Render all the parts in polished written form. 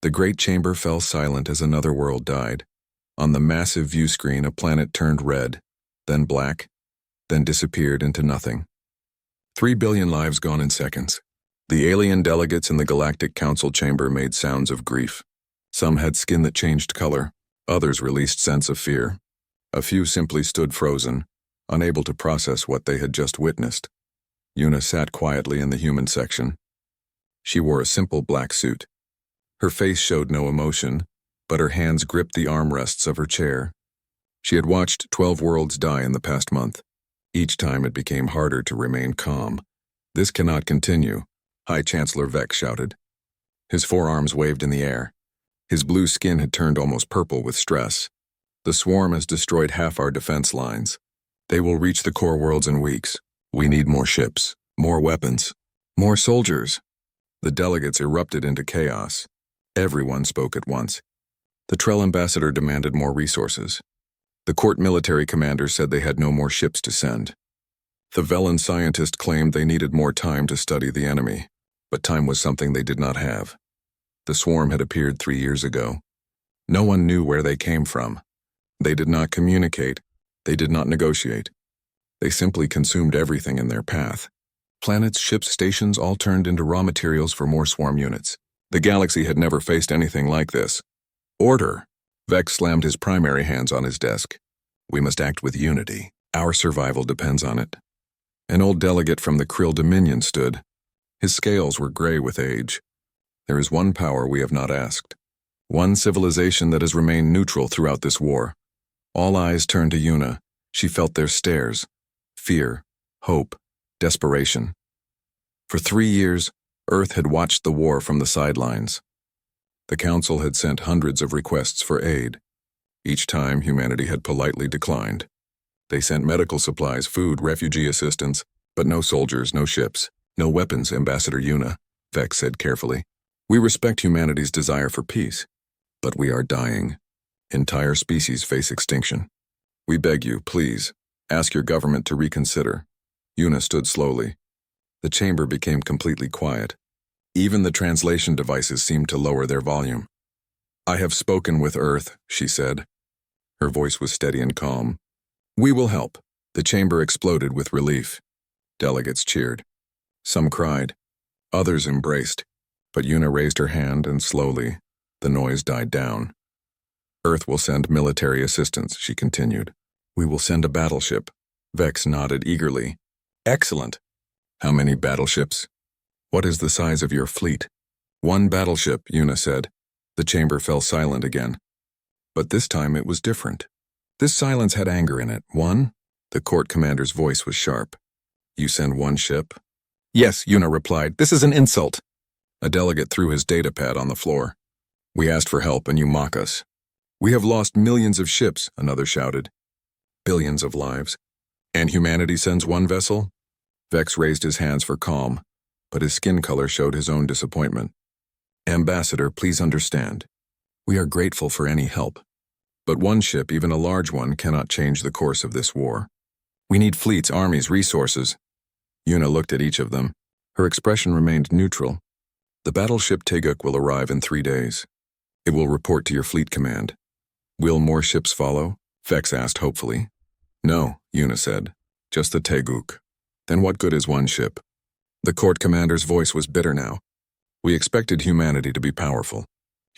The great chamber fell silent as another world died. On the massive view screen, a planet turned red, then black, then disappeared into nothing. 3 billion lives gone in seconds. The alien delegates in the Galactic Council chamber made sounds of grief. Some had skin that changed color, others released sense of fear. A few simply stood frozen, unable to process what they had just witnessed. Una sat quietly in the human section. She wore a simple black suit. Her face showed no emotion, but her hands gripped the armrests of her chair. She had watched 12 worlds die in the past month. Each time it became harder to remain calm. "This cannot continue," High Chancellor Vex shouted. His forearms waved in the air. His blue skin had turned almost purple with stress. "The swarm has destroyed half our defense lines. They will reach the core worlds in weeks. We need more ships, more weapons, more soldiers." The delegates erupted into chaos. Everyone spoke at once. The Trell ambassador demanded more resources. The court military commander said they had no more ships to send. The Velen scientist claimed they needed more time to study the enemy, but time was something they did not have. The swarm had appeared 3 years ago. No one knew where they came from. They did not communicate. They did not negotiate. They simply consumed everything in their path. Planets, ships, stations all turned into raw materials for more swarm units. The galaxy had never faced anything like this. "Order!" Vex slammed his primary hands on his desk. "We must act with unity. Our survival depends on it." An old delegate from the Krill Dominion stood. His scales were gray with age. "There is one power we have not asked. One civilization that has remained neutral throughout this war." All eyes turned to Una. She felt their stares. Fear, hope, desperation. For 3 years, Earth had watched the war from the sidelines. The Council had sent hundreds of requests for aid. Each time, humanity had politely declined. They sent medical supplies, food, refugee assistance, but no soldiers, no ships, no weapons, Ambassador Una, Vex said carefully. "We respect humanity's desire for peace, but we are dying. Entire species face extinction. We beg you, please, ask your government to reconsider." Una stood slowly. The chamber became completely quiet. Even the translation devices seemed to lower their volume. "I have spoken with Earth," she said. Her voice was steady and calm. "We will help." The chamber exploded with relief. Delegates cheered. Some cried. Others embraced. But Una raised her hand and slowly, the noise died down. "Earth will send military assistance," she continued. "We will send a battleship." Vex nodded eagerly. "Excellent. How many battleships? What is the size of your fleet?" "1 battleship," Una said. The chamber fell silent again. But this time it was different. This silence had anger in it. "One?" The court commander's voice was sharp. "You send 1 ship?" "Yes," Una replied. "This is an insult." A delegate threw his datapad on the floor. "We asked for help and you mock us." "We have lost millions of ships," another shouted. "Billions of lives. And humanity sends 1 vessel?" Vex raised his hands for calm, but his skin color showed his own disappointment. "Ambassador, please understand. We are grateful for any help. But 1 ship, even a large one, cannot change the course of this war. We need fleets, armies, resources." Una looked at each of them. Her expression remained neutral. "The battleship Teguk will arrive in 3 days. It will report to your fleet command." "Will more ships follow?" Vex asked hopefully. "No," Una said. "Just the Teguk." "Then what good is 1 ship?" The court commander's voice was bitter now. "We expected humanity to be powerful.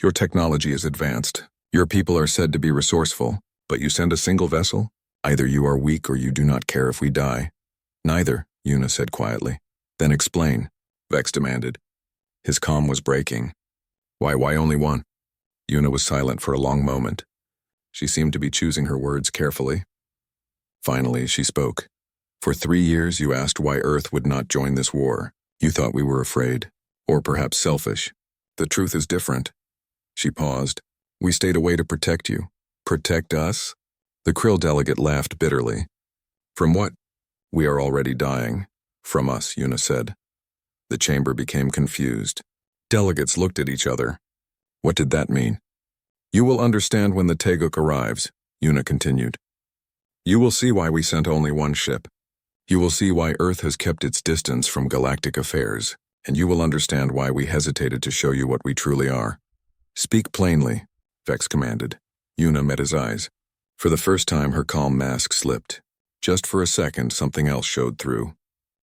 Your technology is advanced. Your people are said to be resourceful, but you send a single vessel? Either you are weak or you do not care if we die." "Neither," Una said quietly. "Then explain," Vex demanded. His calm was breaking. Why only 1?" Una was silent for a long moment. She seemed to be choosing her words carefully. Finally, she spoke. "For 3 years you asked why Earth would not join this war. You thought we were afraid, or perhaps selfish. The truth is different." She paused. "We stayed away to protect you." "Protect us?" The Krill delegate laughed bitterly. "From what?" "We are already dying." "From us," Una said. The chamber became confused. Delegates looked at each other. What did that mean? "You will understand when the Teguk arrives," Una continued. "You will see why we sent only 1 ship. You will see why Earth has kept its distance from galactic affairs, and you will understand why we hesitated to show you what we truly are." Speak plainly, Vex commanded. Yuna met his eyes. For the first time, her calm mask slipped. Just for a second, something else showed through.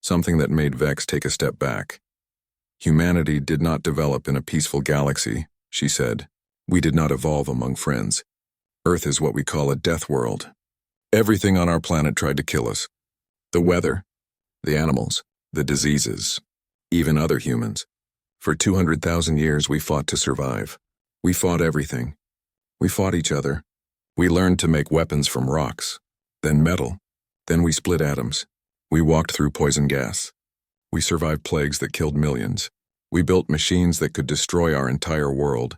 Something that made Vex take a step back. Humanity did not develop in a peaceful galaxy, she said. We did not evolve among friends. Earth is what we call a death world. Everything on our planet tried to kill us. The weather, the animals, the diseases, even other humans. For 200,000 years we fought to survive. We fought everything. We fought each other. We learned to make weapons from rocks, then metal, then we split atoms. We walked through poison gas. We survived plagues that killed millions. We built machines that could destroy our entire world.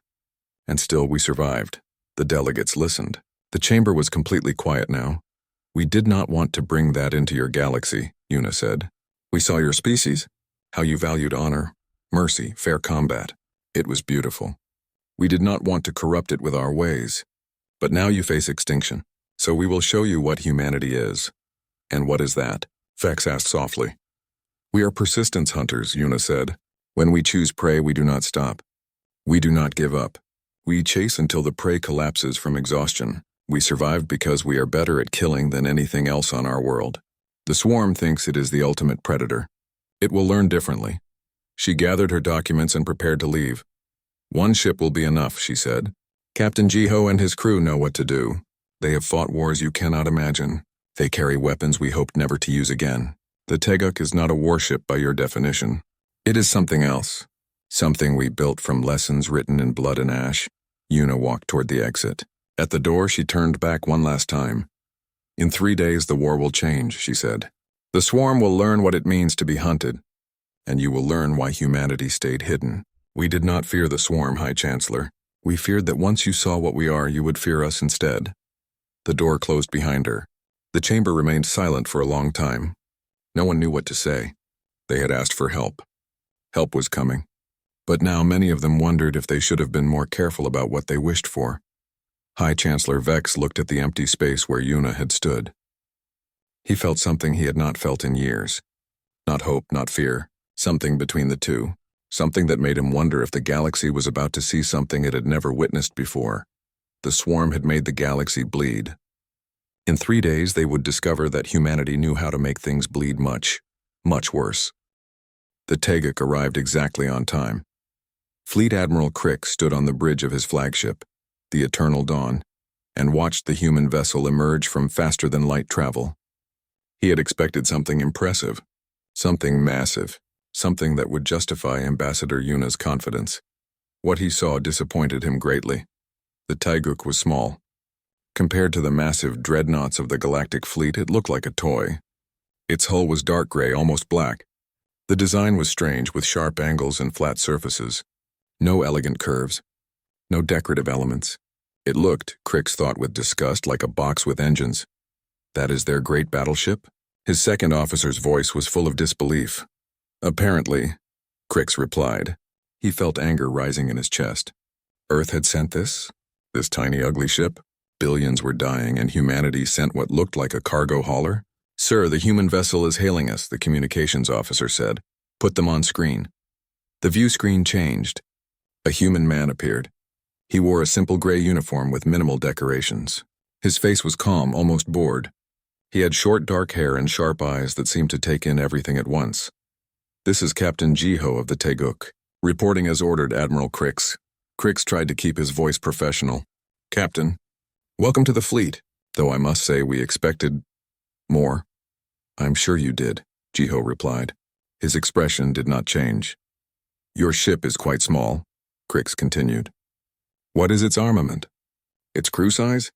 And still we survived. The delegates listened. The chamber was completely quiet now. We did not want to bring that into your galaxy, Yuna said. We saw your species, how you valued honor, mercy, fair combat. It was beautiful. We did not want to corrupt it with our ways. But now you face extinction. So we will show you what humanity is. And what is that? Vex asked softly. We are persistence hunters, Yuna said. When we choose prey, we do not stop. We do not give up. We chase until the prey collapses from exhaustion. We survived because we are better at killing than anything else on our world. The swarm thinks it is the ultimate predator. It will learn differently. She gathered her documents and prepared to leave. One ship will be enough, she said. Captain Jiho and his crew know what to do. They have fought wars you cannot imagine. They carry weapons we hoped never to use again. The Teguk is not a warship by your definition. It is something else. Something we built from lessons written in blood and ash. Yuna walked toward the exit. At the door, she turned back one last time. In 3 days, the war will change, she said. The swarm will learn what it means to be hunted. And you will learn why humanity stayed hidden. We did not fear the swarm, High Chancellor. We feared that once you saw what we are, you would fear us instead. The door closed behind her. The chamber remained silent for a long time. No one knew what to say. They had asked for help. Help was coming. But now many of them wondered if they should have been more careful about what they wished for. High Chancellor Vex looked at the empty space where Yuna had stood. He felt something he had not felt in years. Not hope, not fear. Something between the two. Something that made him wonder if the galaxy was about to see something it had never witnessed before. The swarm had made the galaxy bleed. In 3 days, they would discover that humanity knew how to make things bleed much, much worse. The Teguk arrived exactly on time. Fleet Admiral Crick stood on the bridge of his flagship, the Eternal Dawn, and watched the human vessel emerge from faster-than-light travel. He had expected something impressive, something massive, something that would justify Ambassador Yuna's confidence. What he saw disappointed him greatly. The Teguk was small. Compared to the massive dreadnoughts of the Galactic Fleet, it looked like a toy. Its hull was dark gray, almost black. The design was strange, with sharp angles and flat surfaces. No elegant curves. No decorative elements. It looked, Crix thought with disgust, like a box with engines. That is their great battleship? His second officer's voice was full of disbelief. Apparently, Crix replied. He felt anger rising in his chest. Earth had sent this? This tiny ugly ship? Billions were dying, and humanity sent what looked like a cargo hauler? Sir, the human vessel is hailing us, the communications officer said. Put them on screen. The view screen changed. A human man appeared. He wore a simple gray uniform with minimal decorations. His face was calm, almost bored. He had short dark hair and sharp eyes that seemed to take in everything at once. This is Captain Jiho of the Teguk, reporting as ordered, Admiral Crix. Crix tried to keep his voice professional. Captain, welcome to the fleet, though I must say we expected more. I'm sure you did, Jiho replied. His expression did not change. Your ship is quite small, Crix continued. What is its armament? Its crew size?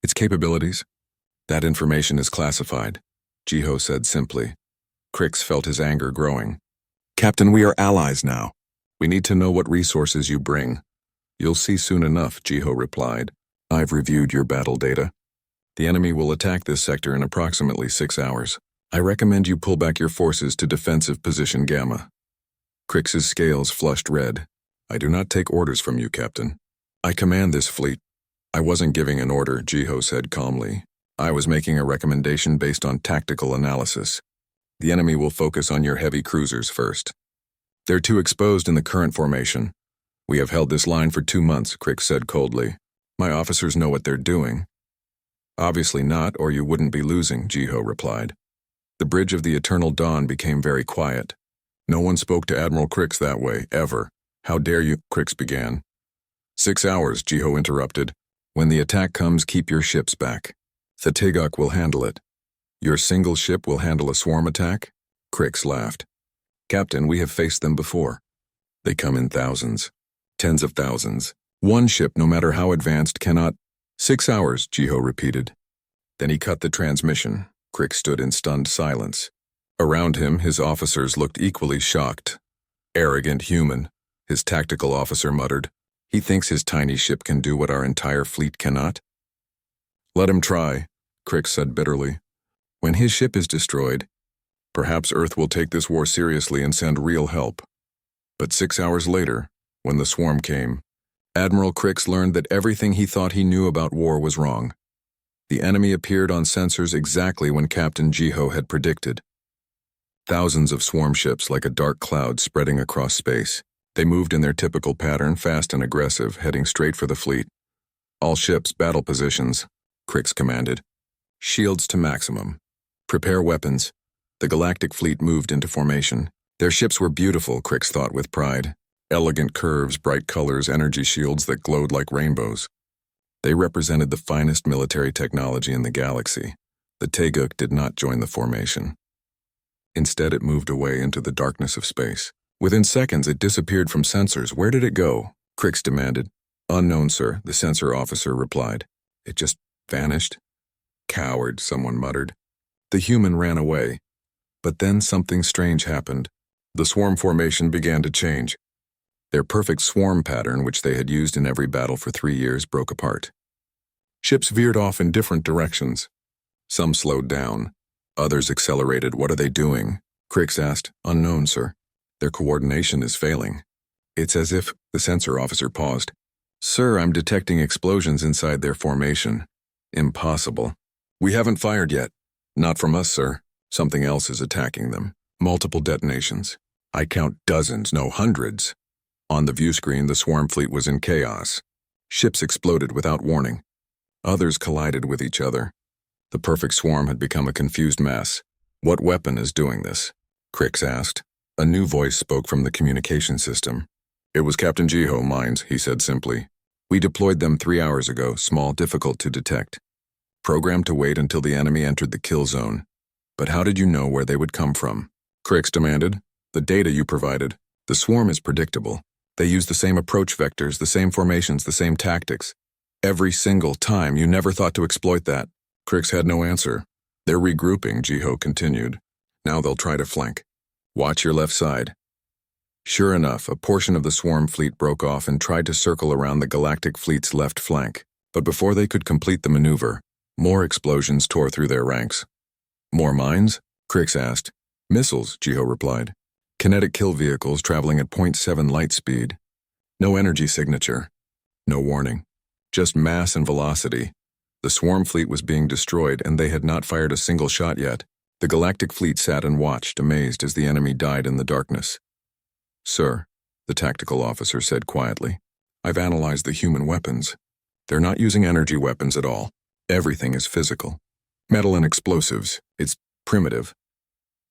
Its capabilities? That information is classified, Jiho said simply. Crix felt his anger growing. Captain, we are allies now. We need to know what resources you bring. You'll see soon enough, Jiho replied. I've reviewed your battle data. The enemy will attack this sector in approximately 6 hours. I recommend you pull back your forces to defensive position Gamma. Crix's scales flushed red. I do not take orders from you, Captain. I command this fleet. I wasn't giving an order, Jiho said calmly. I was making a recommendation based on tactical analysis. The enemy will focus on your heavy cruisers first. They're too exposed in the current formation. We have held this line for 2 months, Crick said coldly. My officers know what they're doing. Obviously not, or you wouldn't be losing, Jiho replied. The bridge of the Eternal Dawn became very quiet. No one spoke to Admiral Crix that way, ever. How dare you, Crix began. 6 hours, Jiho interrupted. When the attack comes, keep your ships back. The Tigok will handle it. Your single ship will handle a swarm attack? Crix laughed. Captain, we have faced them before. They come in thousands. Tens of thousands. One ship, no matter how advanced, cannot— 6 hours, Jiho repeated. Then he cut the transmission. Crix stood in stunned silence. Around him, his officers looked equally shocked. Arrogant human, his tactical officer muttered. He thinks his tiny ship can do what our entire fleet cannot? Let him try, Crix said bitterly. When his ship is destroyed, perhaps Earth will take this war seriously and send real help. But 6 hours later, when the swarm came, Admiral Crix learned that everything he thought he knew about war was wrong. The enemy appeared on sensors exactly when Captain Jiho had predicted. Thousands of swarm ships like a dark cloud spreading across space. They moved in their typical pattern, fast and aggressive, heading straight for the fleet. All ships, battle positions, Crix commanded. Shields to maximum. Prepare weapons. The Galactic fleet moved into formation. Their ships were beautiful, Crix thought with pride. Elegant curves, bright colors, energy shields that glowed like rainbows. They represented the finest military technology in the galaxy. The Teguk did not join the formation. Instead, it moved away into the darkness of space. Within seconds, it disappeared from sensors. Where did it go? Crix demanded. Unknown, sir, the sensor officer replied. It just vanished. Coward, someone muttered. The human ran away. But then something strange happened. The swarm formation began to change. Their perfect swarm pattern, which they had used in every battle for 3 years, broke apart. Ships veered off in different directions. Some slowed down. Others accelerated. What are they doing? Crix asked. Unknown, sir. Their coordination is failing. It's as if— the sensor officer paused. Sir, I'm detecting explosions inside their formation. Impossible. We haven't fired yet. Not from us, sir. Something else is attacking them. Multiple detonations. I count dozens, no hundreds. On the view screen, the swarm fleet was in chaos. Ships exploded without warning. Others collided with each other. The perfect swarm had become a confused mass. What weapon is doing this? Crix asked. A new voice spoke from the communication system. It was Captain Jiho, mines, he said simply. We deployed them 3 hours ago, small, difficult to detect. Programmed to wait until the enemy entered the kill zone. But how did you know where they would come from? Crix demanded. The data you provided. The swarm is predictable. They use the same approach vectors, the same formations, the same tactics. Every single time. You never thought to exploit that. Crix had no answer. They're regrouping, Jiho continued. Now they'll try to flank. Watch your left side. Sure enough, a portion of the swarm fleet broke off and tried to circle around the Galactic fleet's left flank. But before they could complete the maneuver, more explosions tore through their ranks. More mines? Crix asked. Missiles, Jiho replied. Kinetic kill vehicles traveling at 0.7 light speed. No energy signature. No warning. Just mass and velocity. The swarm fleet was being destroyed and they had not fired a single shot yet. The Galactic fleet sat and watched, amazed as the enemy died in the darkness. Sir, the tactical officer said quietly, I've analyzed the human weapons. They're not using energy weapons at all. Everything is physical. Metal and explosives. It's primitive.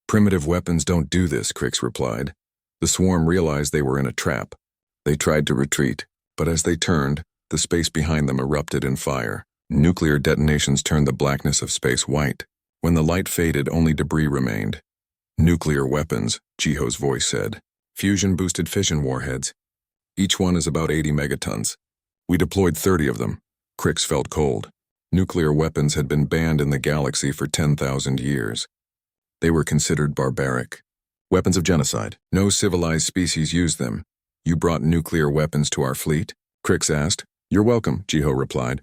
Primitive weapons don't do this, Crix replied. The swarm realized they were in a trap. They tried to retreat, but as they turned, the space behind them erupted in fire. Nuclear detonations turned the blackness of space white. When the light faded, only debris remained. Nuclear weapons, Jiho's voice said. Fusion-boosted fission warheads. Each one is about 80 megatons. We deployed 30 of them. Crix felt cold. Nuclear weapons had been banned in the galaxy for 10,000 years. They were considered barbaric. Weapons of genocide. No civilized species used them. You brought nuclear weapons to our fleet? Crix asked. You're welcome, Jiho replied.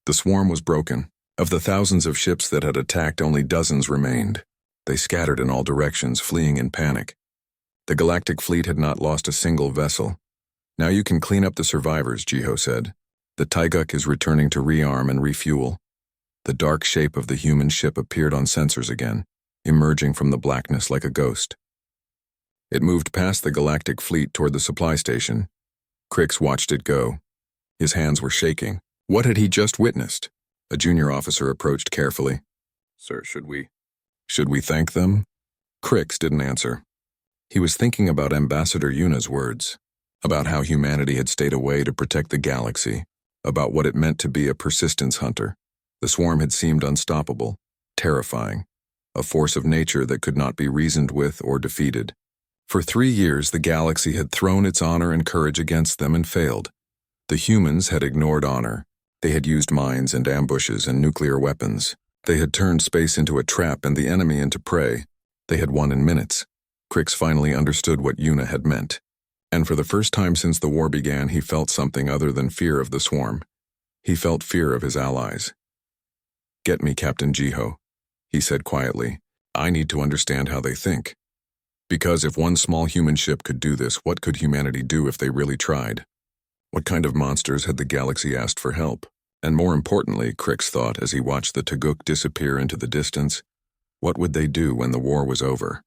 The swarm was broken. Of the thousands of ships that had attacked, only dozens remained. They scattered in all directions, fleeing in panic. The Galactic fleet had not lost a single vessel. Now you can clean up the survivors, Jiho said. The Taiguk is returning to rearm and refuel. The dark shape of the human ship appeared on sensors again, emerging from the blackness like a ghost. It moved past the Galactic fleet toward the supply station. Crix watched it go. His hands were shaking. What had he just witnessed? A junior officer approached carefully. Sir, should we thank them? Crix didn't answer. He was thinking about Ambassador Yuna's words, about how humanity had stayed away to protect the galaxy, about what it meant to be a persistence hunter. The swarm had seemed unstoppable, terrifying, a force of nature that could not be reasoned with or defeated. For 3 years, the galaxy had thrown its honor and courage against them and failed. The humans had ignored honor. They had used mines and ambushes and nuclear weapons. They had turned space into a trap and the enemy into prey. They had won in minutes. Crix finally understood what Yuna had meant. And for the first time since the war began, he felt something other than fear of the swarm. He felt fear of his allies. "Get me, Captain Jiho," he said quietly. "I need to understand how they think. Because if one small human ship could do this, what could humanity do if they really tried? What kind of monsters had the galaxy asked for help? And more importantly, Crix thought as he watched the Taguk disappear into the distance, what would they do when the war was over?"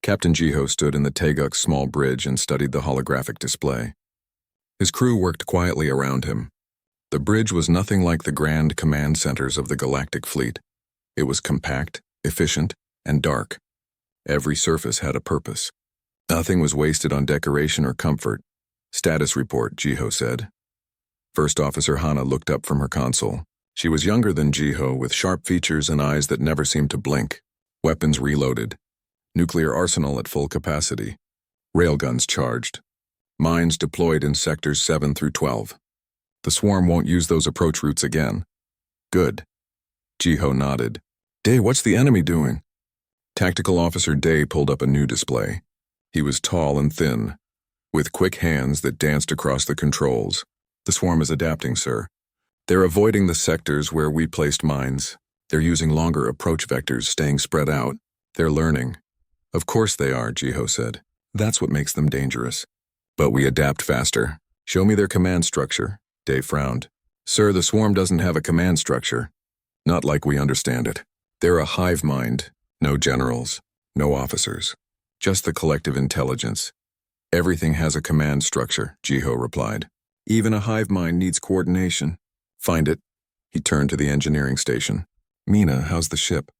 Captain Jiho stood in the Taguk's small bridge and studied the holographic display. His crew worked quietly around him. The bridge was nothing like the grand command centers of the Galactic Fleet. It was compact, efficient, and dark. Every surface had a purpose. Nothing was wasted on decoration or comfort. "Status report," Jiho said. First Officer Hana looked up from her console. She was younger than Jiho, with sharp features and eyes that never seemed to blink. Weapons reloaded. Nuclear arsenal at full capacity. Railguns charged. Mines deployed in sectors 7 through 12. The swarm won't use those approach routes again. Good. Jiho nodded. "Day, what's the enemy doing?" Tactical Officer Day pulled up a new display. He was tall and thin, with quick hands that danced across the controls. "The swarm is adapting, sir. They're avoiding the sectors where we placed mines. They're using longer approach vectors, staying spread out. They're learning." "Of course they are," Jiho said. "That's what makes them dangerous. But we adapt faster. Show me their command structure." Day frowned. "Sir, the swarm doesn't have a command structure. Not like we understand it. They're a hive mind. No generals, no officers. Just the collective intelligence. Everything has a command structure," Jiho replied. "Even a hive mind needs coordination." "Find it." He turned to the engineering station. "Mina, how's the ship?"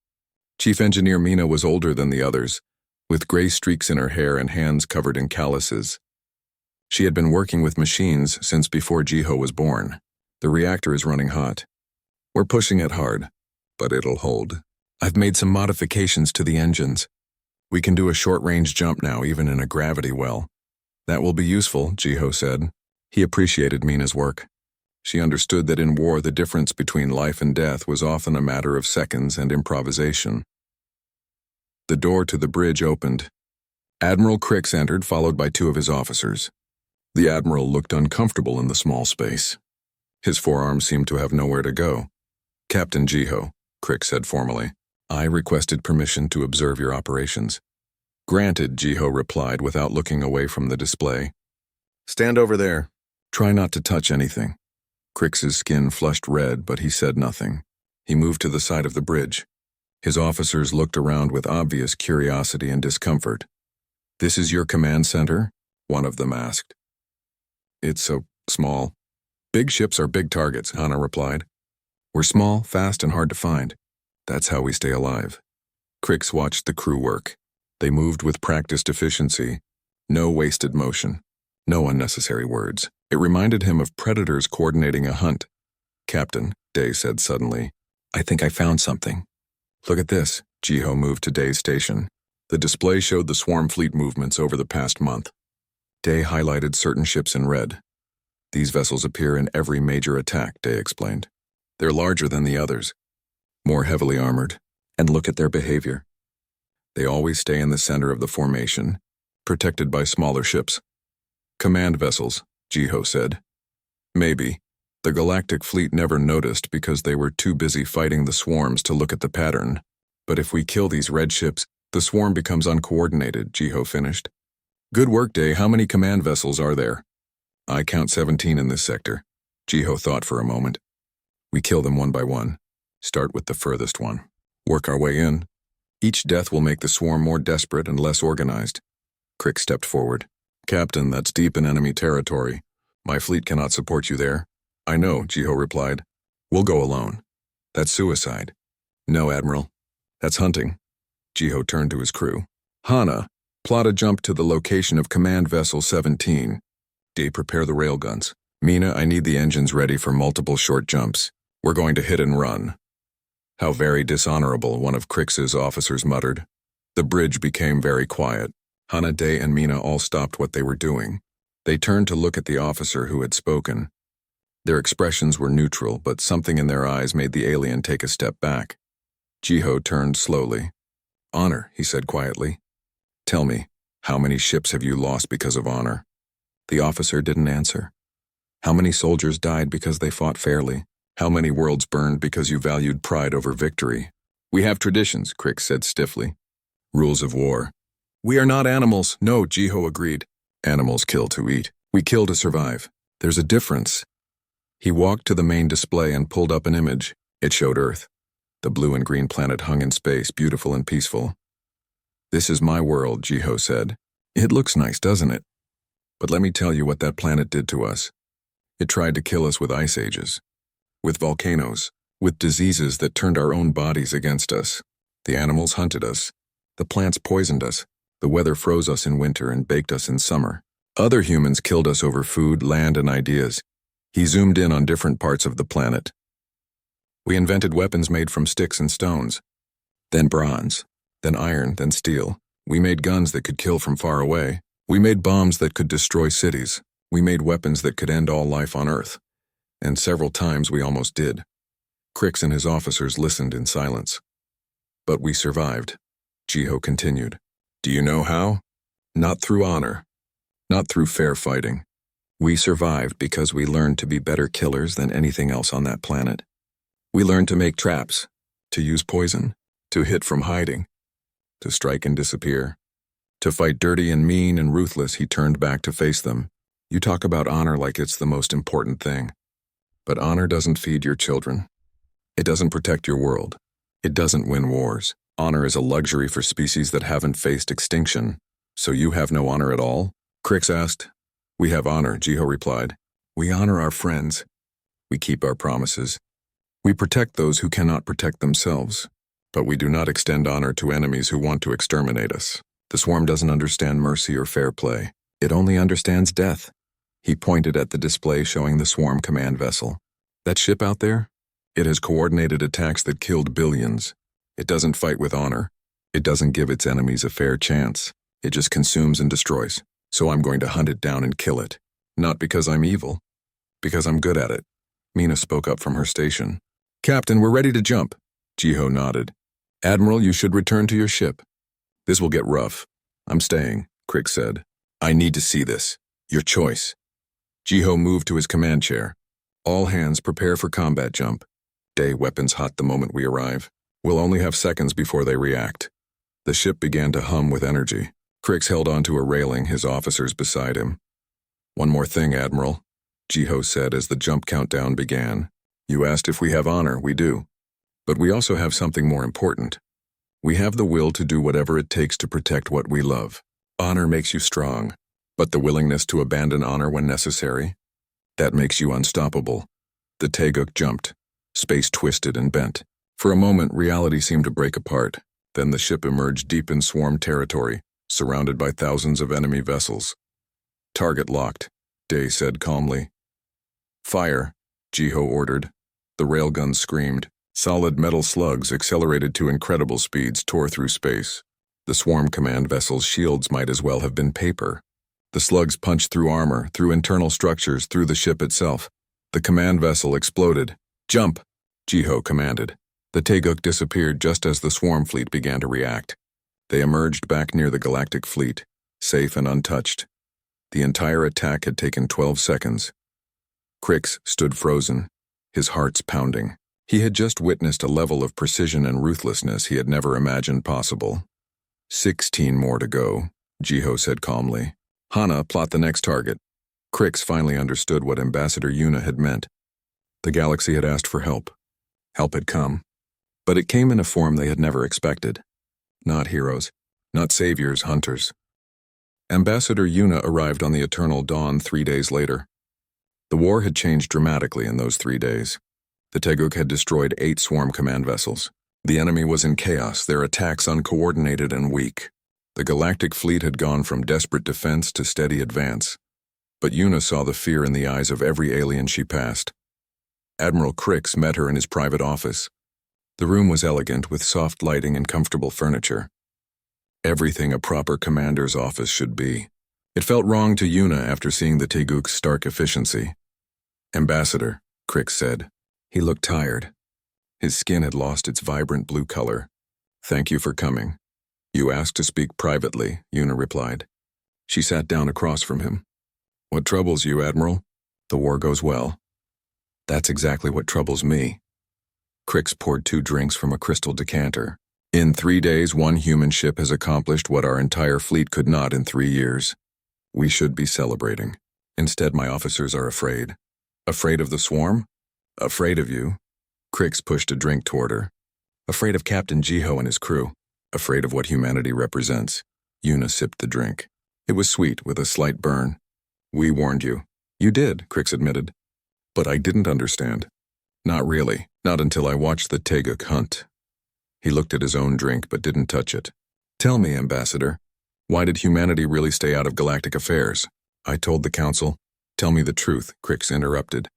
Chief Engineer Mina was older than the others, with gray streaks in her hair and hands covered in calluses. She had been working with machines since before Jiho was born. "The reactor is running hot. We're pushing it hard, but it'll hold. I've made some modifications to the engines. We can do a short-range jump now, even in a gravity well." "That will be useful," Jiho said. He appreciated Mina's work. She understood that in war the difference between life and death was often a matter of seconds and improvisation. The door to the bridge opened. Admiral Crix entered, followed by 2 of his officers. The Admiral looked uncomfortable in the small space. His forearms seemed to have nowhere to go. "Captain Jiho," Crix said formally, "I requested permission to observe your operations." "Granted," Jiho replied without looking away from the display. "Stand over there. Try not to touch anything." Crix's skin flushed red, but he said nothing. He moved to the side of the bridge. His officers looked around with obvious curiosity and discomfort. "This is your command center?" one of them asked. "It's so small." "Big ships are big targets," Hana replied. "We're small, fast, and hard to find. That's how we stay alive." Crix watched the crew work. They moved with practiced efficiency. No wasted motion. No unnecessary words. It reminded him of predators coordinating a hunt. "Captain," Day said suddenly, "I think I found something." "Look at this." Jiho moved to Day's station. The display showed the swarm fleet movements over the past month. Day highlighted certain ships in red. "These vessels appear in every major attack," Day explained. "They're larger than the others, more heavily armored, and look at their behavior. They always stay in the center of the formation, protected by smaller ships." "Command vessels," Jiho said. "Maybe. The Galactic Fleet never noticed because they were too busy fighting the swarms to look at the pattern. But if we kill these red ships, the swarm becomes uncoordinated," Jiho finished. "Good work, Day. How many command vessels are there?" "I count 17 in this sector." Jiho thought for a moment. "We kill them one by one. Start with the furthest one. Work our way in. Each death will make the swarm more desperate and less organized." Crix stepped forward. "Captain, that's deep in enemy territory. My fleet cannot support you there. I know, Jiho replied. We'll go alone. That's suicide. No, Admiral. That's hunting. Jiho turned to his crew. Hana, plot a jump to the location of Command Vessel 17. D, prepare the railguns. Mina, I need the engines ready for multiple short jumps. We're going to hit and run. How very dishonorable, one of Crix's officers muttered. The bridge became very quiet. Hana, Day, and Mina all stopped what they were doing. They turned to look at the officer who had spoken. Their expressions were neutral, but something in their eyes made the alien take a step back. Jiho turned slowly. Honor, he said quietly. Tell me, how many ships have you lost because of honor? The officer didn't answer. How many soldiers died because they fought fairly? How many worlds burned because you valued pride over victory? We have traditions, Crix said stiffly. Rules of war. We are not animals. No, Jiho agreed. Animals kill to eat. We kill to survive. There's a difference. He walked to the main display and pulled up an image. It showed Earth. The blue and green planet hung in space, beautiful and peaceful. This is my world, Jiho said. It looks nice, doesn't it? But let me tell you what that planet did to us. It tried to kill us with ice ages, with volcanoes, with diseases that turned our own bodies against us. The animals hunted us. The plants poisoned us. The weather froze us in winter and baked us in summer. Other humans killed us over food, land, and ideas. He zoomed in on different parts of the planet. We invented weapons made from sticks and stones, then bronze, then iron, then steel. We made guns that could kill from far away. We made bombs that could destroy cities. We made weapons that could end all life on Earth. And several times we almost did. Crix and his officers listened in silence. But we survived, Jiho continued. Do you know how? Not through honor. Not through fair fighting. We survived because we learned to be better killers than anything else on that planet. We learned to make traps, to use poison, to hit from hiding, to strike and disappear. To fight dirty and mean and ruthless, he turned back to face them. You talk about honor like it's the most important thing. But honor doesn't feed your children. It doesn't protect your world. It doesn't win wars. Honor is a luxury for species that haven't faced extinction. So you have no honor at all? Crix asked. We have honor, Jiho replied. We honor our friends. We keep our promises. We protect those who cannot protect themselves. But we do not extend honor to enemies who want to exterminate us. The swarm doesn't understand mercy or fair play. It only understands death. He pointed at the display showing the swarm command vessel. That ship out there? It has coordinated attacks that killed billions. It doesn't fight with honor. It doesn't give its enemies a fair chance. It just consumes and destroys. So I'm going to hunt it down and kill it. Not because I'm evil. Because I'm good at it. Mina spoke up from her station. Captain, we're ready to jump. Jiho nodded. Admiral, you should return to your ship. This will get rough. I'm staying, Crix said. I need to see this. Your choice. Jiho moved to his command chair. All hands prepare for combat jump. Day weapons hot the moment we arrive. We'll only have seconds before they react. The ship began to hum with energy. Crix held onto a railing, his officers beside him. One more thing, Admiral, Jiho said as the jump countdown began. You asked if we have honor, we do. But we also have something more important. We have the will to do whatever it takes to protect what we love. Honor makes you strong, but the willingness to abandon honor when necessary, that makes you unstoppable. The Taeguk jumped. Space twisted and bent. For a moment, reality seemed to break apart. Then the ship emerged deep in swarm territory, surrounded by thousands of enemy vessels. Target locked, Day said calmly. Fire, Jiho ordered. The railguns screamed. Solid metal slugs, accelerated to incredible speeds, tore through space. The swarm command vessel's shields might as well have been paper. The slugs punched through armor, through internal structures, through the ship itself. The command vessel exploded. Jump, Jiho commanded. The Taeguk disappeared just as the swarm fleet began to react. They emerged back near the Galactic fleet, safe and untouched. The entire attack had taken 12 seconds. Crix stood frozen, his heart's pounding. He had just witnessed a level of precision and ruthlessness he had never imagined possible. 16 more to go, Jiho said calmly. Hana, plot the next target. Crix finally understood what Ambassador Yuna had meant. The galaxy had asked for help. Help had come. But it came in a form they had never expected. Not heroes, not saviors, hunters. Ambassador Yuna arrived on the Eternal Dawn 3 days later. The war had changed dramatically in those 3 days. The Teguk had destroyed 8 swarm command vessels. The enemy was in chaos, their attacks uncoordinated and weak. The Galactic fleet had gone from desperate defense to steady advance. But Una saw the fear in the eyes of every alien she passed. Admiral Crix met her in his private office. The room was elegant with soft lighting and comfortable furniture. Everything a proper commander's office should be. It felt wrong to Una after seeing the Teguk's stark efficiency. "Ambassador," Crix said. He looked tired. His skin had lost its vibrant blue color. "Thank you for coming." "You asked to speak privately," Una replied. She sat down across from him. "What troubles you, Admiral?" "The war goes well." "That's exactly what troubles me." Crix poured 2 drinks from a crystal decanter. "In 3 days, 1 human ship has accomplished what our entire fleet could not in 3 years. We should be celebrating. Instead, my officers are afraid." "Afraid of the swarm?" "Afraid of you." Crix pushed a drink toward her. "Afraid of Captain Jiho and his crew. Afraid of what humanity represents." Una sipped the drink. It was sweet, with a slight burn. "We warned you." "You did," Crix admitted. "But I didn't understand." "Not really. Not until I watched the Teguk hunt." He looked at his own drink but didn't touch it. "Tell me, Ambassador, why did humanity really stay out of galactic affairs?" "I told the Council." "Tell me the truth," Crix interrupted.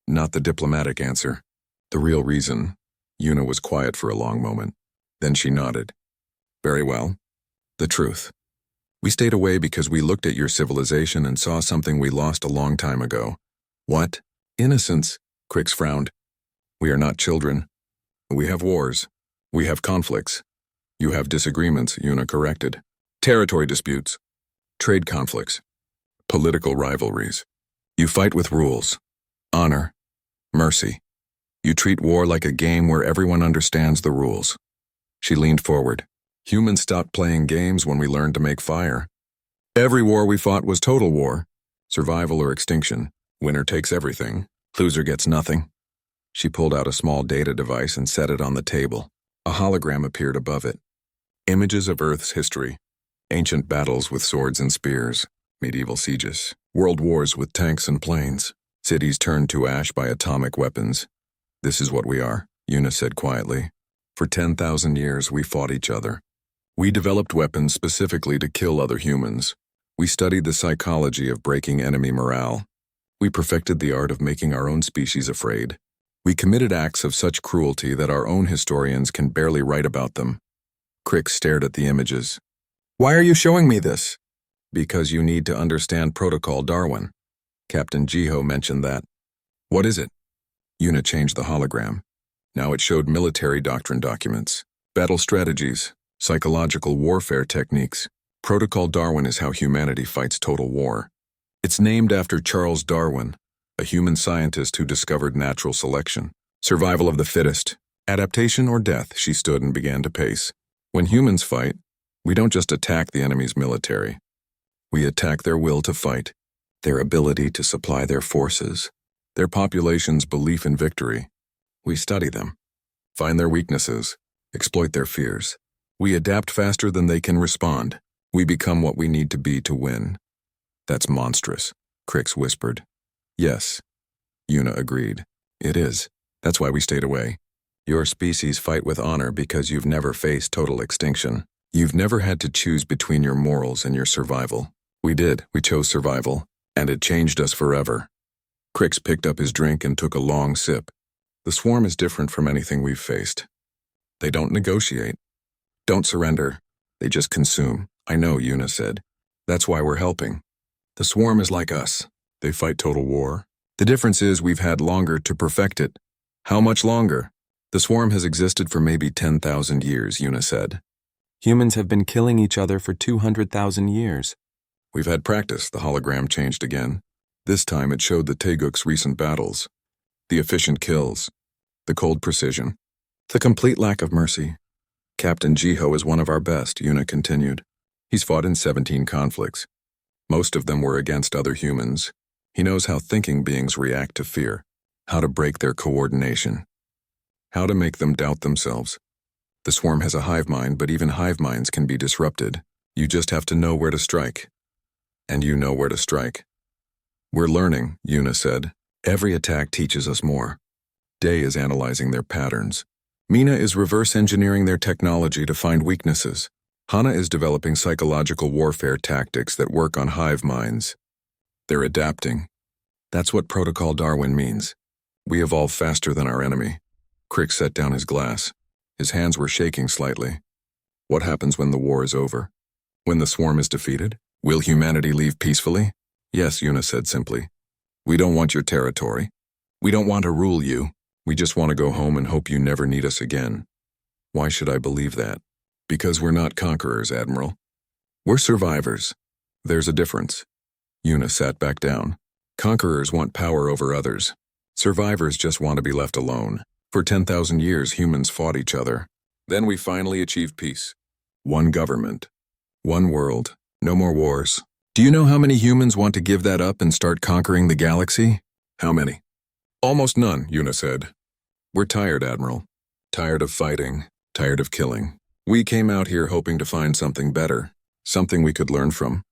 "Not the diplomatic answer. The real reason." Una was quiet for a long moment. Then she nodded. "Very well. The truth. We stayed away because we looked at your civilization and saw something we lost a long time ago." "What?" "Innocence," Crix frowned. "We are not children. We have wars. We have conflicts. You have disagreements," Una corrected. "Territory disputes. Trade conflicts. Political rivalries. You fight with rules. Honor. Mercy. You treat war like a game where everyone understands the rules." She leaned forward. "Humans stopped playing games when we learned to make fire. Every war we fought was total war. Survival or extinction. Winner takes everything. Loser gets nothing." She pulled out a small data device and set it on the table. A hologram appeared above it. Images of Earth's history. Ancient battles with swords and spears. Medieval sieges. World wars with tanks and planes. Cities turned to ash by atomic weapons. "This is what we are," Una said quietly. "For 10,000 years we fought each other. We developed weapons specifically to kill other humans. We studied the psychology of breaking enemy morale. We perfected the art of making our own species afraid. We committed acts of such cruelty that our own historians can barely write about them." Crix stared at the images. "Why are you showing me this?" "Because you need to understand Protocol Darwin. Captain Jiho mentioned that." "What is it?" Una changed the hologram. Now it showed military doctrine documents, battle strategies, psychological warfare techniques. Protocol Darwin is how humanity fights total war. It's named after Charles Darwin, a human scientist who discovered natural selection. Survival of the fittest. Adaptation or death, she stood and began to pace. When humans fight, we don't just attack the enemy's military. We attack their will to fight, their ability to supply their forces, their population's belief in victory. We study them, find their weaknesses, exploit their fears. We adapt faster than they can respond. We become what we need to be to win. "That's monstrous," Crix whispered. "Yes," Una agreed. "It is. That's why we stayed away. Your species fight with honor because you've never faced total extinction. You've never had to choose between your morals and your survival. We did. We chose survival, and it changed us forever." Crix picked up his drink and took a long sip. "The swarm is different from anything we've faced. They don't negotiate, don't surrender. They just consume." "I know," Una said. "That's why we're helping. The swarm is like us. They fight total war. The difference is we've had longer to perfect it." "How much longer?" "The swarm has existed for maybe 10,000 years," Una said. "Humans have been killing each other for 200,000 years. We've had practice." The hologram changed again. This time it showed the Teguk's recent battles. The efficient kills. The cold precision. The complete lack of mercy. "Captain Jiho is one of our best," Una continued. "He's fought in 17 conflicts. Most of them were against other humans. He knows how thinking beings react to fear, how to break their coordination, how to make them doubt themselves. The swarm has a hive mind, but even hive minds can be disrupted. You just have to know where to strike. And you know where to strike." We're learning, Yuna said. Every attack teaches us more. Day is analyzing their patterns. Mina is reverse engineering their technology to find weaknesses. Hana is developing psychological warfare tactics that work on hive minds. They're adapting. That's what Protocol Darwin means. We evolve faster than our enemy. Crick set down his glass. His hands were shaking slightly. What happens when the war is over? When the swarm is defeated? Will humanity leave peacefully? Yes, Yuna said simply. We don't want your territory. We don't want to rule you. We just want to go home and hope you never need us again. Why should I believe that? Because we're not conquerors, Admiral. We're survivors. There's a difference. Yuna sat back down. Conquerors want power over others. Survivors just want to be left alone. For 10,000 years, humans fought each other. Then we finally achieved peace. One government. One world. No more wars. Do you know how many humans want to give that up and start conquering the galaxy? How many? Almost none, Yuna said. We're tired, Admiral. Tired of fighting. Tired of killing. We came out here hoping to find something better. Something we could learn from.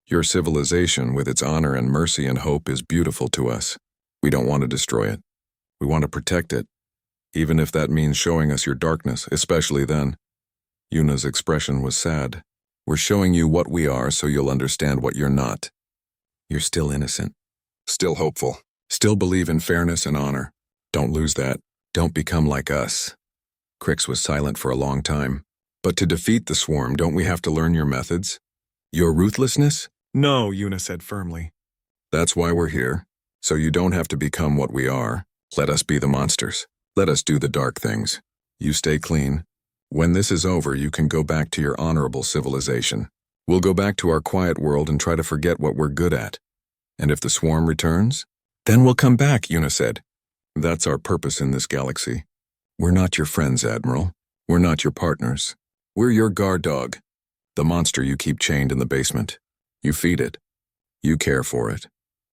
Your civilization, with its honor and mercy and hope, is beautiful to us. We don't want to destroy it. We want to protect it. Even if that means showing us your darkness, especially then. Yuna's expression was sad. We're showing you what we are so you'll understand what you're not. You're still innocent. Still hopeful. Still believe in fairness and honor. Don't lose that. Don't become like us. Crix was silent for a long time. But to defeat the swarm, don't we have to learn your methods? Your ruthlessness? No, Yuna said firmly. That's why we're here. So you don't have to become what we are. Let us be the monsters. Let us do the dark things. You stay clean. When this is over, you can go back to your honorable civilization. We'll go back to our quiet world and try to forget what we're good at. And if the swarm returns, then we'll come back, Yuna said. That's our purpose in this galaxy. We're not your friends, Admiral. We're not your partners. We're your guard dog. The monster you keep chained in the basement. You feed it. You care for it.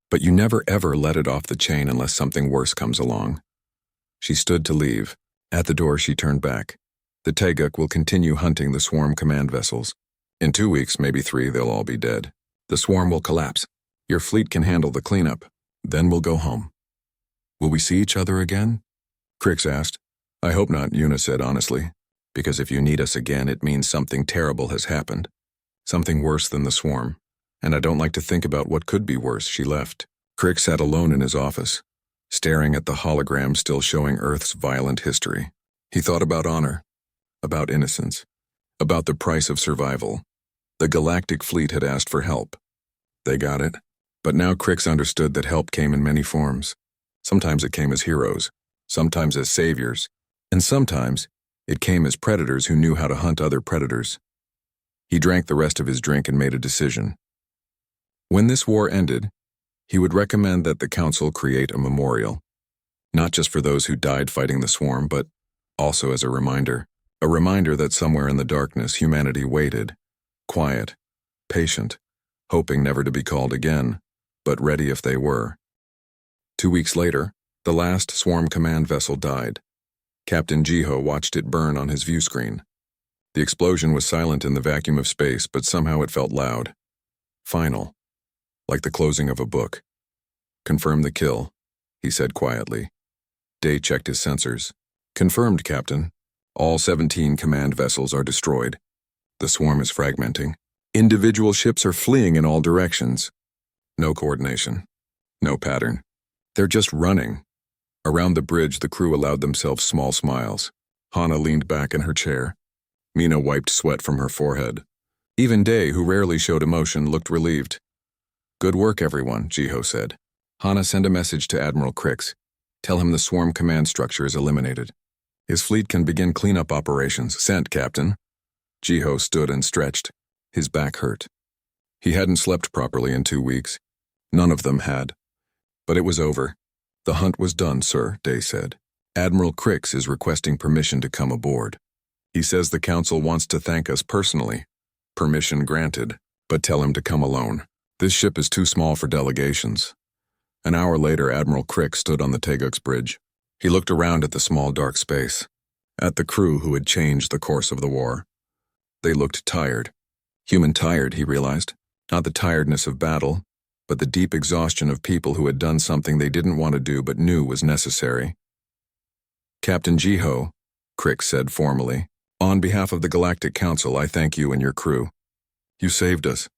But you never ever let it off the chain unless something worse comes along. She stood to leave. At the door, she turned back. The Teguk will continue hunting the swarm command vessels. In 2 weeks, maybe 3, they'll all be dead. The swarm will collapse. Your fleet can handle the cleanup. Then we'll go home. Will we see each other again? Crix asked. I hope not, Yuna said honestly. Because if you need us again, it means something terrible has happened. Something worse than the swarm. And I don't like to think about what could be worse. She left. Crix sat alone in his office, staring at the hologram still showing Earth's violent history. He thought about honor. About innocence, about the price of survival. The Galactic Fleet had asked for help. They got it, but now Crix understood that help came in many forms. Sometimes it came as heroes, sometimes as saviors, and sometimes it came as predators who knew how to hunt other predators. He drank the rest of his drink and made a decision. When this war ended, he would recommend that the Council create a memorial, not just for those who died fighting the swarm, but also as a reminder. A reminder that somewhere in the darkness humanity waited, quiet, patient, hoping never to be called again, but ready if they were. 2 weeks later, the last swarm command vessel died. Captain Jiho watched it burn on his view screen. The explosion was silent in the vacuum of space, but somehow it felt loud. Final. Like the closing of a book. Confirm the kill, he said quietly. Day checked his sensors. Confirmed, Captain. All 17 command vessels are destroyed. The swarm is fragmenting. Individual ships are fleeing in all directions. No coordination. No pattern. They're just running. Around the bridge, the crew allowed themselves small smiles. Hana leaned back in her chair. Mina wiped sweat from her forehead. Even Day, who rarely showed emotion, looked relieved. Good work, everyone, Jiho said. Hana, send a message to Admiral Crix. Tell him the swarm command structure is eliminated. His fleet can begin cleanup operations. Sent, Captain. Jiho stood and stretched. His back hurt. He hadn't slept properly in 2 weeks. None of them had. But it was over. The hunt was done, sir, Day said. Admiral Crix is requesting permission to come aboard. He says the Council wants to thank us personally. Permission granted, but tell him to come alone. This ship is too small for delegations. An hour later, Admiral Crix stood on the Teguk's bridge. He looked around at the small dark space, at the crew who had changed the course of the war. They looked tired. Human tired, he realized. Not the tiredness of battle, but the deep exhaustion of people who had done something they didn't want to do but knew was necessary. Captain Jiho, Crick said formally, on behalf of the Galactic Council, I thank you and your crew. You saved us.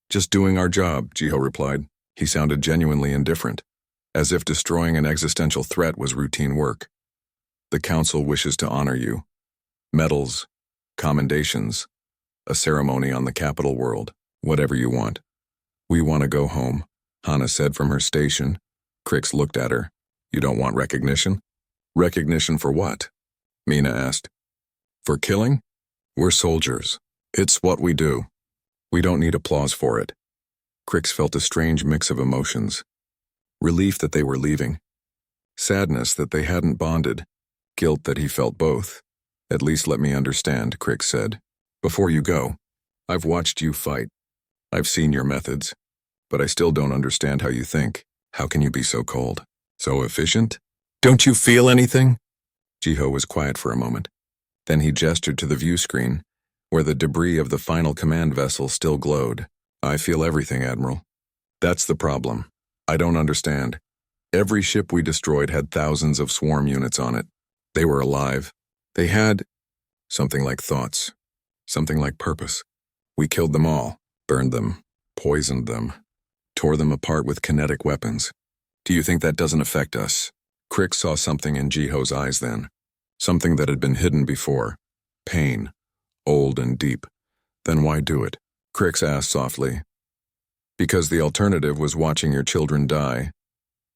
Just doing our job, Jiho replied. He sounded genuinely indifferent, as if destroying an existential threat was routine work. The Council wishes to honor you. Medals, commendations, a ceremony on the capital world, whatever you want. We want to go home, Hana said from her station. Crix looked at her. You don't want recognition? Recognition for what? Mina asked. For killing? We're soldiers. It's what we do. We don't need applause for it. Crix felt a strange mix of emotions. Relief that they were leaving. Sadness that they hadn't bonded. Guilt that he felt both. At least let me understand, Crix said. Before you go, I've watched you fight. I've seen your methods. But I still don't understand how you think. How can you be so cold? So efficient? Don't you feel anything? Jiho was quiet for a moment. Then he gestured to the view screen, where the debris of the final command vessel still glowed. I feel everything, Admiral. That's the problem. I don't understand. Every ship we destroyed had thousands of swarm units on it. They were alive. They had something like thoughts, something like purpose. We killed them all, burned them, poisoned them, tore them apart with kinetic weapons. Do you think that doesn't affect us? Crick saw something in Jiho's eyes then, something that had been hidden before. Pain, old and deep. Then why do it? Crix asked softly. Because the alternative was watching your children die,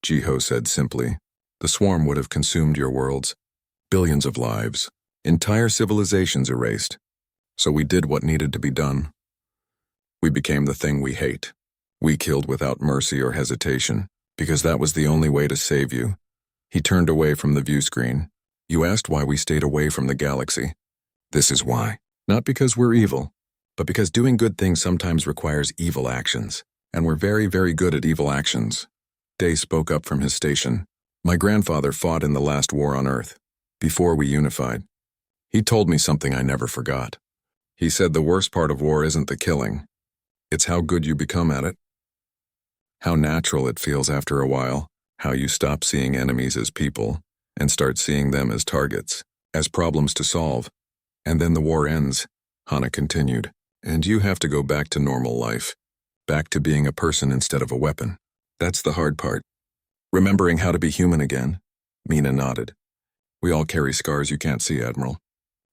Jiho said simply. The swarm would have consumed your worlds. Billions of lives. Entire civilizations erased. So we did what needed to be done. We became the thing we hate. We killed without mercy or hesitation, because that was the only way to save you. He turned away from the view screen. You asked why we stayed away from the galaxy. This is why. Not because we're evil, but because doing good things sometimes requires evil actions, and we're very, very good at evil actions. Day spoke up from his station. My grandfather fought in the last war on Earth, before we unified. He told me something I never forgot. He said the worst part of war isn't the killing. It's how good you become at it. How natural it feels after a while, how you stop seeing enemies as people and start seeing them as targets, as problems to solve. And then the war ends, Hana continued, and you have to go back to normal life, back to being a person instead of a weapon. That's the hard part. Remembering how to be human again, Mina nodded. We all carry scars you can't see, Admiral.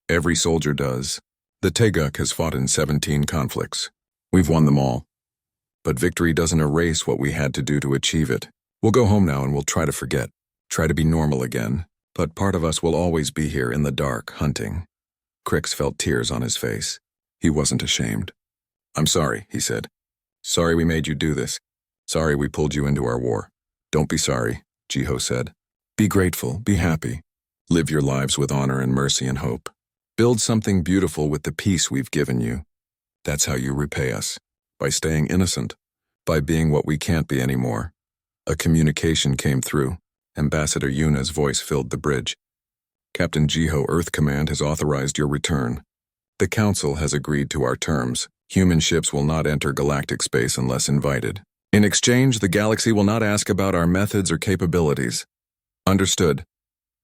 Every soldier does. The Teguk has fought in 17 conflicts. We've won them all. But victory doesn't erase what we had to do to achieve it. We'll go home now and we'll try to forget, try to be normal again. But part of us will always be here in the dark, hunting. Crix felt tears on his face. He wasn't ashamed. I'm sorry, he said. Sorry we made you do this. Sorry we pulled you into our war. Don't be sorry, Jiho said. Be grateful, be happy. Live your lives with honor and mercy and hope. Build something beautiful with the peace we've given you. That's how you repay us. By staying innocent. By being what we can't be anymore. A communication came through. Ambassador Yuna's voice filled the bridge. Captain Jiho Earth Command has authorized your return. The Council has agreed to our terms. Human ships will not enter galactic space unless invited. In exchange, the galaxy will not ask about our methods or capabilities. Understood,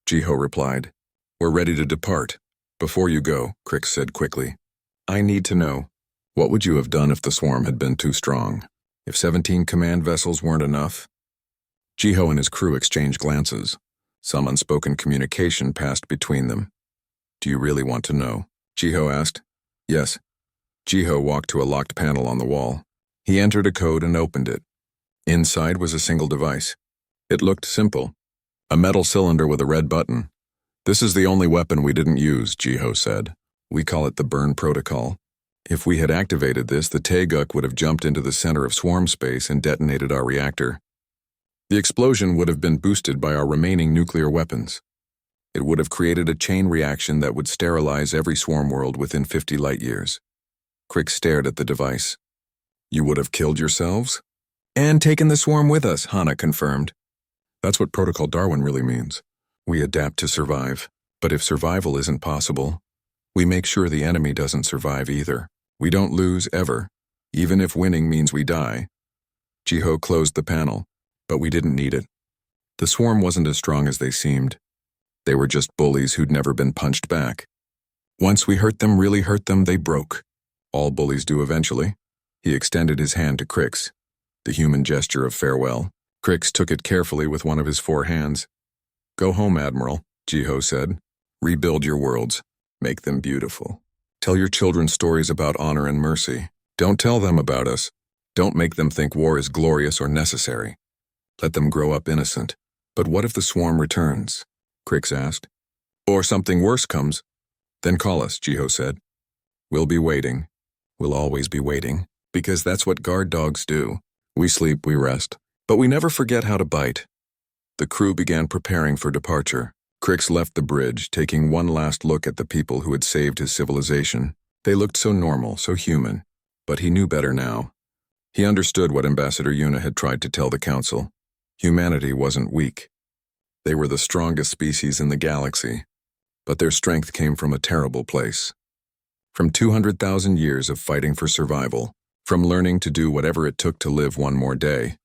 Jiho replied. We're ready to depart. Before you go, Crix said quickly. I need to know. What would you have done if the swarm had been too strong? If 17 command vessels weren't enough? Jiho and his crew exchanged glances. Some unspoken communication passed between them. Do you really want to know? Jiho asked. Yes. Jiho walked to a locked panel on the wall. He entered a code and opened it. Inside was a single device. It looked simple. A metal cylinder with a red button. This is the only weapon we didn't use, Jiho said. We call it the burn protocol. If we had activated this, the Teguk would have jumped into the center of swarm space and detonated our reactor. The explosion would have been boosted by our remaining nuclear weapons. It would have created a chain reaction that would sterilize every swarm world within 50 light years. Crick stared at the device. You would have killed yourselves? And taken the swarm with us, Hana confirmed. That's what Protocol Darwin really means. We adapt to survive. But if survival isn't possible, we make sure the enemy doesn't survive either. We don't lose ever, even if winning means we die. Jiho closed the panel, but we didn't need it. The swarm wasn't as strong as they seemed. They were just bullies who'd never been punched back. Once we really hurt them, they broke. All bullies do eventually. He extended his hand to Crix, the human gesture of farewell. Crix took it carefully with one of his 4 hands. Go home, Admiral, Jiho said. Rebuild your worlds. Make them beautiful. Tell your children stories about honor and mercy. Don't tell them about us. Don't make them think war is glorious or necessary. Let them grow up innocent. But what if the swarm returns? Crix asked. Or something worse comes. Then call us, Jiho said. We'll be waiting. We'll always be waiting. Because that's what guard dogs do. We sleep, we rest. But we never forget how to bite. The crew began preparing for departure. Crix left the bridge, taking one last look at the people who had saved his civilization. They looked so normal, so human. But he knew better now. He understood what Ambassador Yuna had tried to tell the Council. Humanity wasn't weak. They were the strongest species in the galaxy. But their strength came from a terrible place. From 200,000 years of fighting for survival, from learning to do whatever it took to live one more day.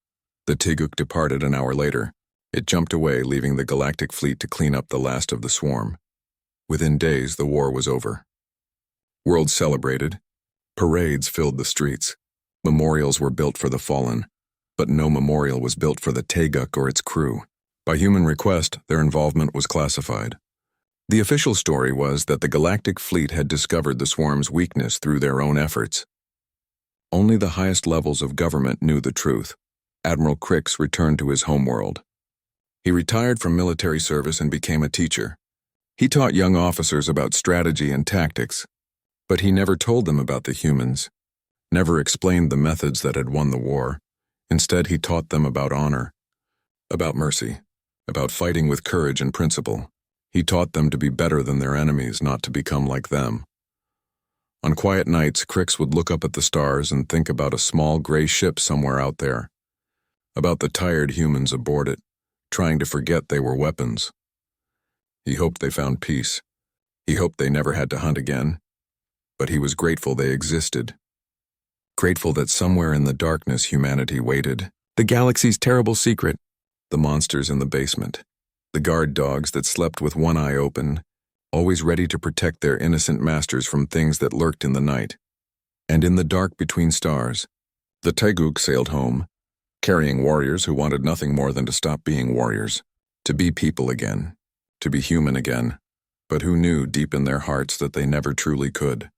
The Tiguk departed an hour later. It jumped away, leaving the Galactic fleet to clean up the last of the swarm. Within days, the war was over. Worlds celebrated. Parades filled the streets. Memorials were built for the fallen, but no memorial was built for the Tiguk or its crew. By human request, their involvement was classified. The official story was that the Galactic fleet had discovered the swarm's weakness through their own efforts. Only the highest levels of government knew the truth. Admiral Crix returned to his homeworld. He retired from military service and became a teacher. He taught young officers about strategy and tactics, but he never told them about the humans, never explained the methods that had won the war. Instead, he taught them about honor, about mercy, about fighting with courage and principle. He taught them to be better than their enemies, not to become like them. On quiet nights, Crix would look up at the stars and think about a small gray ship somewhere out there, about the tired humans aboard it, trying to forget they were weapons. He hoped they found peace. He hoped they never had to hunt again. But he was grateful they existed. Grateful that somewhere in the darkness humanity waited. The galaxy's terrible secret. The monsters in the basement. The guard dogs that slept with one eye open, always ready to protect their innocent masters from things that lurked in the night. And in the dark between stars, the Tiguk sailed home, carrying warriors who wanted nothing more than to stop being warriors, to be people again, to be human again, but who knew deep in their hearts that they never truly could.